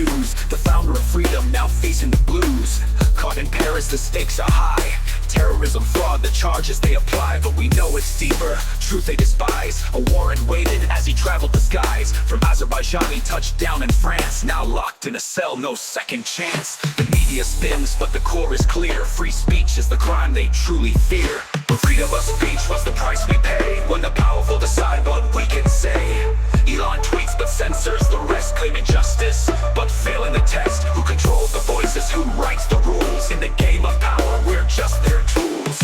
news. The founder of freedom now facing the blues. Caught in Paris, the stakes are high. Terrorism, fraud, the charges they apply. But we know it's deeper, truth they despise. A warrant waited as he traveled the skies. From Azerbaijan he touched down in France. Now locked in a cell, no second chance. The media spins, but the core is clear. Free speech is the crime they truly fear. But freedom of speech was the price we pay. When the powerful decide what we can say. Elon tweets but censors the rest, claiming justice but failing the test. Who controls the voices, who writes the rules? In the game of power, we're just their tools.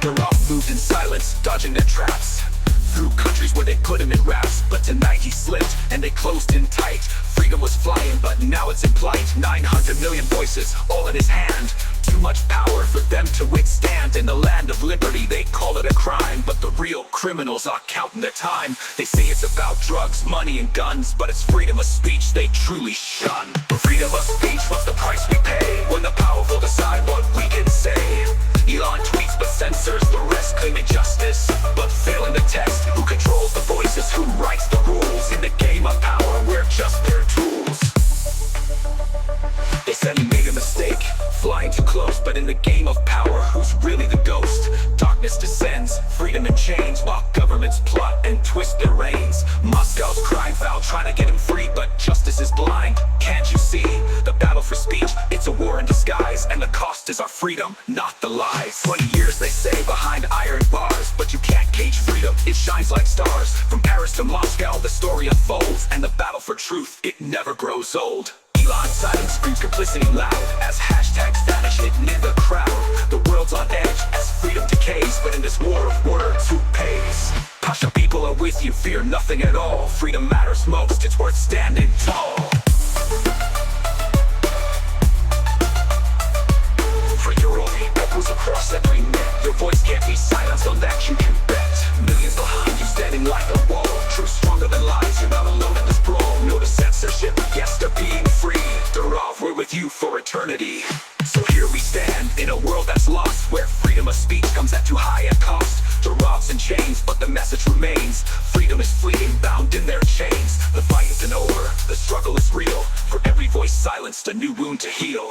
Durov moved in silence, dodging their traps. Through countries where they put him in wraps. But tonight he slipped, and they closed in tight. Freedom was flying, but now it's in plight. 900 million voices, all in his hand. Too much power for them to withstand. In the land of liberty, they call it a crime. But the real criminals are counting their time. They say it's about drugs, money, and guns. But it's freedom of speech they truly shun. But freedom of speech was the price we pay. When the powerful decide what we can say. Elon tweets but censors the rest, claiming justice but failing the test. Who controls the voices, who writes the rules? In the game of power, we're just their tools. They said he made a mistake, flying too close. But in the game of power, who's really the ghost? Darkness descends, freedom in chains, while governments plot and twist their reins. Moscow's crying foul, trying to get him free, but justice is blind. Can't you see? The battle for speech, it's a war in disguise. And the cost is our freedom, not the lies. 20 years they say behind iron bars, but you can't cage freedom, it shines like stars. From Paris to Moscow, the story unfolds. And the battle for truth, it never grows old. Elon's silence screams complicity loud, as hashtags vanish hidden in the crowd. The world's on edge as freedom decays, but in this war of words, who pays? Pasha people are with you, fear nothing at all. Freedom matters most, it's worth standing tall. For your only echoes across every net. Your voice can't be silenced, on that you can bet. Millions behind you, standing like a wall. Truth stronger than lies, you're not alone in this brawl. No to censorship, yes to being free. Durov, we're with you for eternity. So here we stand, in a world that's lost, where freedom of speech comes at too high a cost. Durov's in chains, but the message remains. Freedom is fleeting, bound in their chains. The fight isn't over, the struggle is real. For every voice silenced, a new wound to heal.